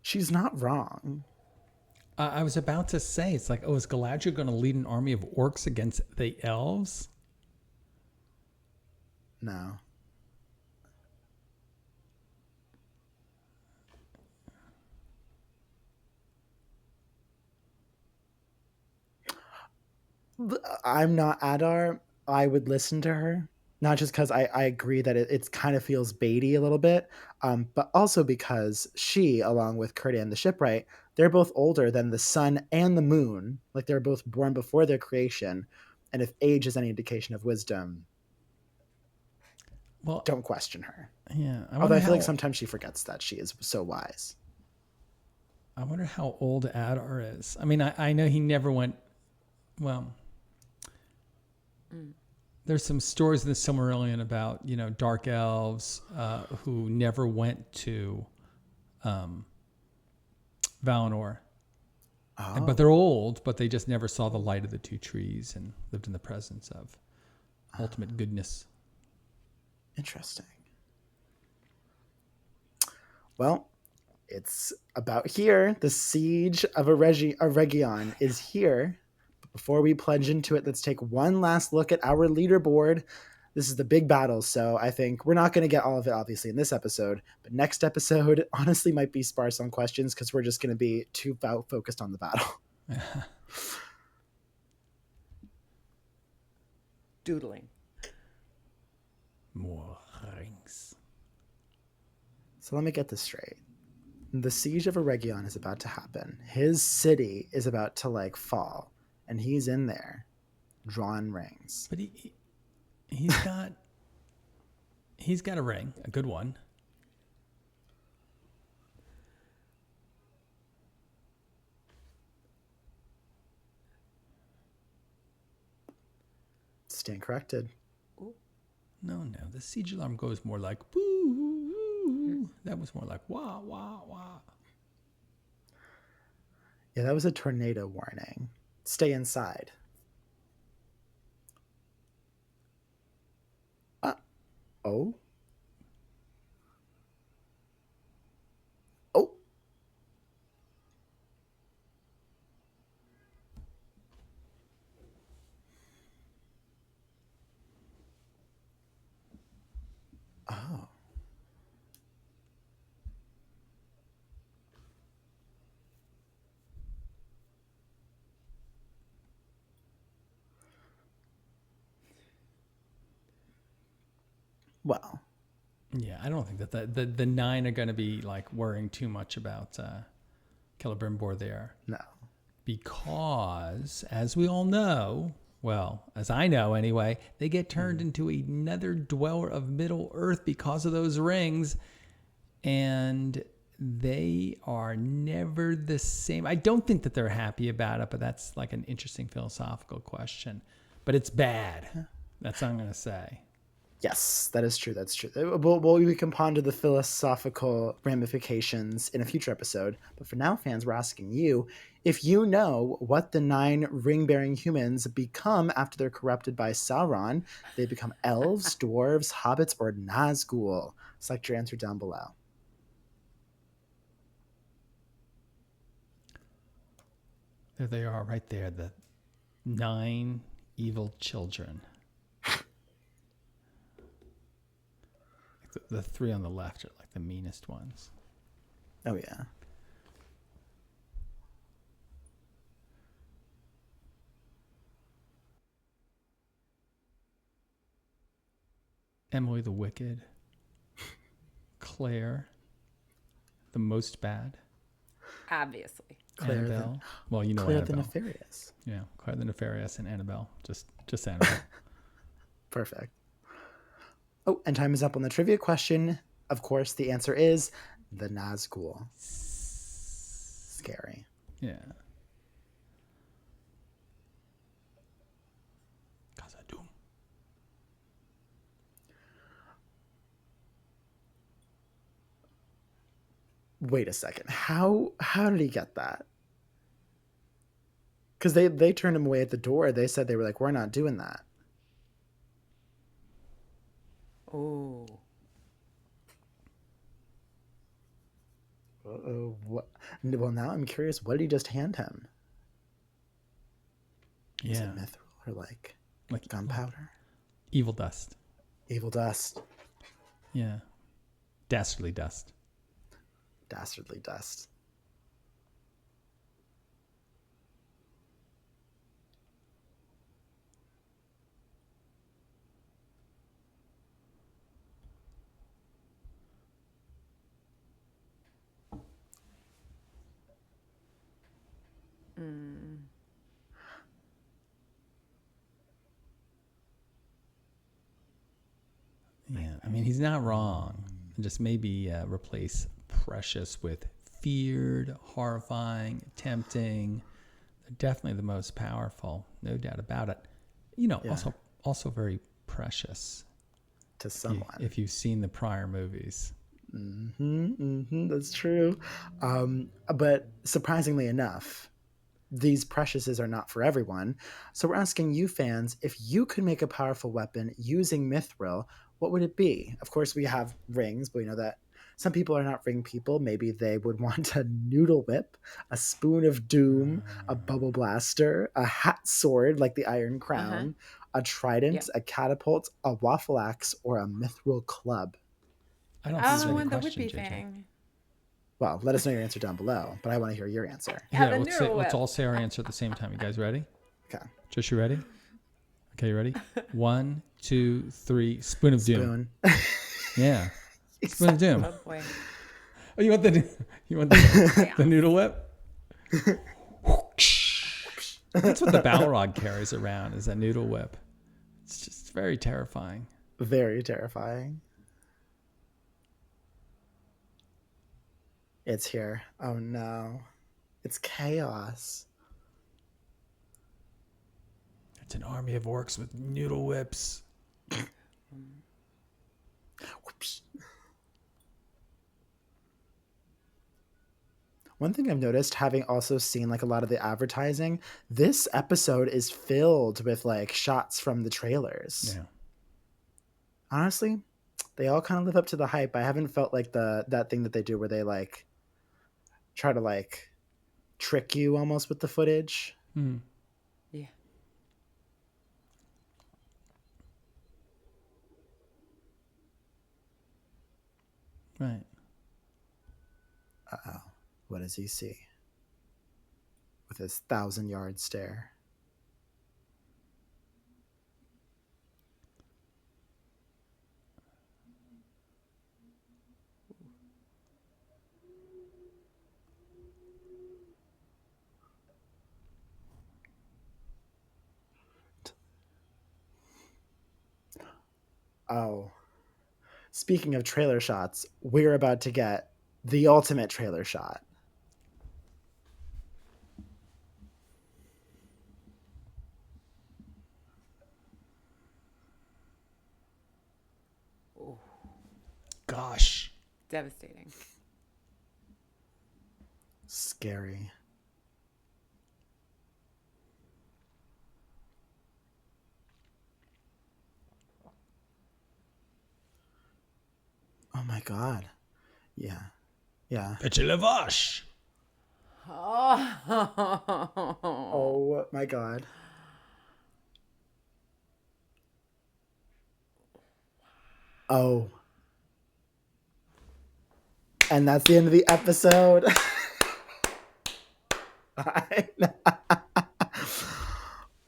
[SPEAKER 1] She's not wrong.
[SPEAKER 2] I was about to say, it's like, is Galadriel going to lead an army of orcs against the elves?
[SPEAKER 1] No. I'm not Adar. I would listen to her, not just because I agree that it kind of feels baity a little bit, but also because she, along with Círdan the shipwright, they're both older than the sun and the moon. Like they're both born before their creation, and if age is any indication of wisdom,
[SPEAKER 2] Well,
[SPEAKER 1] don't question her.
[SPEAKER 2] yeah.
[SPEAKER 1] Although I feel like sometimes she forgets that she is so wise.
[SPEAKER 2] I wonder how old Adar is. I mean, I know he never went. Well, there's some stories in the Silmarillion about dark elves who never went to Valinor, but they're old, but they just never saw the light of the two trees and lived in the presence of ultimate goodness.
[SPEAKER 1] Interesting. Well, it's about here. The Siege of Eregion is here. But before we plunge into it, let's take one last look at our leaderboard. This is the big battle, so I think we're not going to get all of it, obviously, in this episode. But next episode, honestly, might be sparse on questions because we're just going to be too focused on the battle.
[SPEAKER 3] Doodling.
[SPEAKER 2] More rings.
[SPEAKER 1] So let me get this straight. The Siege of Eregion is about to happen. His city is about to fall, and he's in there drawing rings.
[SPEAKER 2] But he's got a ring, a good one.
[SPEAKER 1] Stand corrected.
[SPEAKER 2] No, the siege alarm goes more like boo. That was more like wah, wah, wah.
[SPEAKER 1] Yeah, that was a tornado warning. Stay inside. Oh. Oh. Oh. Well.
[SPEAKER 2] Yeah, I don't think that the 9 are going to be worrying too much about Celebrimbor there.
[SPEAKER 1] No.
[SPEAKER 2] Because, as we all know, well, as I know anyway, they get turned into another dweller of Middle Earth because of those rings. And they are never the same. I don't think that they're happy about it, but that's an interesting philosophical question. But it's bad. That's what I'm going to say.
[SPEAKER 1] Yes, that is true. That's true. Well, we can ponder the philosophical ramifications in a future episode. But for now, fans, we're asking you if you know what the 9 ring-bearing humans become after they're corrupted by Sauron. They become elves, dwarves, hobbits, or Nazgul. Select your answer down below.
[SPEAKER 2] There they are, right there. The 9 evil children. The 3 on the left are the meanest ones.
[SPEAKER 1] Oh, yeah.
[SPEAKER 2] Emily the Wicked. Claire, the most bad.
[SPEAKER 3] Obviously.
[SPEAKER 1] Claire
[SPEAKER 2] Annabelle. Well, you know
[SPEAKER 1] Claire
[SPEAKER 2] Annabelle.
[SPEAKER 1] the Nefarious.
[SPEAKER 2] Yeah, Claire the Nefarious and Annabelle. Just Annabelle.
[SPEAKER 1] Perfect. Oh, and time is up on the trivia question. Of course, the answer is the Nazgul. Scary.
[SPEAKER 2] Yeah. Khazad-dûm.
[SPEAKER 1] Wait a second. How did he get that? Because they turned him away at the door. They said they were we're not doing that.
[SPEAKER 3] Oh.
[SPEAKER 1] What? Well, now I'm curious. What did he just hand him?
[SPEAKER 2] Yeah.
[SPEAKER 1] Is it mithril or gunpowder?
[SPEAKER 2] Evil dust.
[SPEAKER 1] Evil dust.
[SPEAKER 2] Yeah. Dastardly dust.
[SPEAKER 1] Dastardly dust.
[SPEAKER 2] Yeah, I mean, he's not wrong. Just maybe replace precious with feared, horrifying, tempting. They're definitely the most powerful, no doubt about it. You know,
[SPEAKER 1] Yeah.
[SPEAKER 2] also very precious
[SPEAKER 1] To someone.
[SPEAKER 2] if you've seen the prior movies.
[SPEAKER 1] That's true. But surprisingly enough, these preciouses are not for everyone. So we're asking you fans, if you could make a powerful weapon using mithril, what would it be? Of course, we have rings, but we know that some people are not ring people. Maybe they would want a noodle whip, a spoon of doom, a bubble blaster, a hat sword like the Iron Crown, a trident,
[SPEAKER 3] Yep.
[SPEAKER 1] a catapult, a waffle axe, or a mithril club.
[SPEAKER 2] I don't think
[SPEAKER 3] Oh,
[SPEAKER 2] there's
[SPEAKER 3] the
[SPEAKER 2] any
[SPEAKER 3] one, the
[SPEAKER 2] question,
[SPEAKER 3] whippy
[SPEAKER 2] JJ.
[SPEAKER 3] thing.
[SPEAKER 1] Well, let us know your answer down below, but I want to hear your answer.
[SPEAKER 3] Yeah,
[SPEAKER 2] Yeah,
[SPEAKER 3] the
[SPEAKER 2] let's
[SPEAKER 3] noodle whip.
[SPEAKER 2] all say our answer at the same time. You guys ready?
[SPEAKER 1] Okay.
[SPEAKER 2] Trish, you ready? Okay, you ready? 1, 2, 3. Spoon of doom.
[SPEAKER 1] Spoon.
[SPEAKER 2] Yeah, spoon of doom.
[SPEAKER 3] Oh boy.
[SPEAKER 2] Oh, you want the noodle whip? That's what the Balrog carries around, is a noodle whip. It's just very terrifying.
[SPEAKER 1] Very terrifying. It's here. Oh no. It's chaos.
[SPEAKER 2] It's an army of orcs with noodle whips.
[SPEAKER 1] Whoops. One thing I've noticed, having also seen like a lot of the advertising, this episode is filled with like shots from the trailers.
[SPEAKER 2] Yeah.
[SPEAKER 1] Honestly, they all kind of live up to the hype. I haven't felt like that thing that they do where they like try to like trick you almost with the footage.
[SPEAKER 2] Hmm.
[SPEAKER 3] Yeah.
[SPEAKER 2] Right.
[SPEAKER 1] Uh-oh. What does he see? With his 1,000-yard stare. Oh. Speaking of trailer shots, we're about to get the ultimate trailer shot.
[SPEAKER 2] Gosh.
[SPEAKER 3] Devastating.
[SPEAKER 1] Scary. Oh my god. Yeah. Yeah.
[SPEAKER 2] Petit lavash.
[SPEAKER 3] Oh.
[SPEAKER 1] Oh my god. Oh. And that's the end of the episode.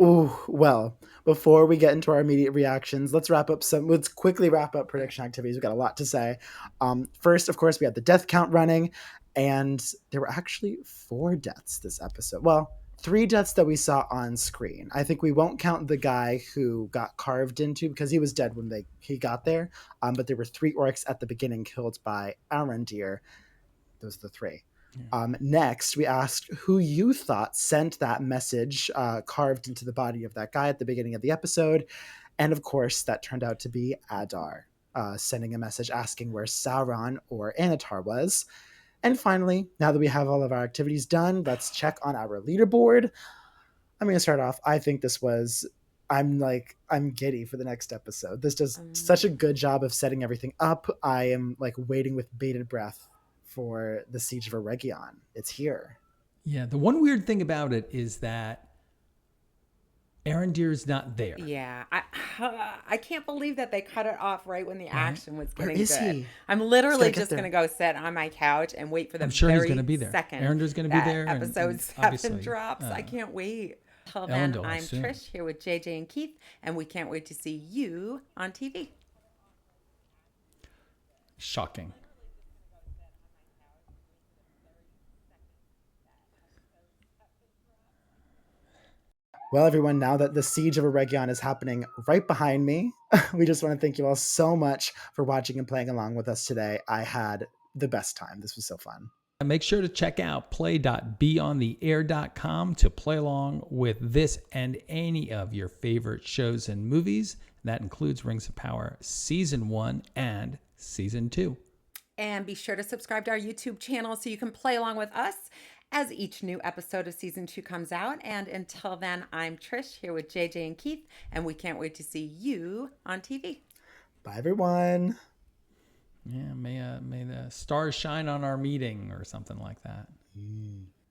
[SPEAKER 1] Ooh, well, before we get into our immediate reactions, let's quickly wrap up prediction activities. We've got a lot to say. First, of course, we had the death count running, and there were actually 4 deaths this episode. Well, 3 deaths that we saw on screen. I think we won't count the guy who got carved into because he was dead when he got there. But there were 3 orcs at the beginning killed by Arondir. Those are the 3. Next, we asked who you thought sent that message carved into the body of that guy at the beginning of the episode. And of course, that turned out to be Adar, sending a message asking where Sauron or Anatar was. And finally, now that we have all of our activities done, let's check on our leaderboard. I'm going to start off. I think this was, I'm giddy for the next episode. This does such a good job of setting everything up. I am like waiting with bated breath for the Siege of Eregion. It's here.
[SPEAKER 2] Yeah, the one weird thing about it is that Arondir's not there.
[SPEAKER 3] Yeah, I can't believe that they cut it off right when the action was getting
[SPEAKER 1] Where is
[SPEAKER 3] good.
[SPEAKER 1] he?
[SPEAKER 3] I'm literally
[SPEAKER 1] Just
[SPEAKER 3] just going to go sit on my couch and wait for the
[SPEAKER 2] I'm sure
[SPEAKER 3] very
[SPEAKER 2] he's going to be there.
[SPEAKER 3] second
[SPEAKER 2] Arondir's going to be there.
[SPEAKER 3] episode 7
[SPEAKER 2] obviously,
[SPEAKER 3] drops. I can't wait. Till
[SPEAKER 2] Ellen
[SPEAKER 3] then,
[SPEAKER 2] will, I
[SPEAKER 3] I'm
[SPEAKER 2] assume.
[SPEAKER 3] Trish here with JJ and Keith, and we can't wait to see you on TV.
[SPEAKER 2] Shocking.
[SPEAKER 1] Well, everyone, now that the Siege of Eregion is happening right behind me, we just want to thank you all so much for watching and playing along with us today. I had the best time. This was so fun.
[SPEAKER 2] And make sure to check out play.beyondtheair.com to play along with this and any of your favorite shows and movies. That includes Rings of Power Season 1 and Season 2.
[SPEAKER 3] And be sure to subscribe to our YouTube channel so you can play along with us as each new episode of Season 2 comes out. And until then, I'm Trish here with JJ and Keith, and we can't wait to see you on TV.
[SPEAKER 1] Bye, everyone.
[SPEAKER 2] Yeah, may the stars shine on our meeting or something like that.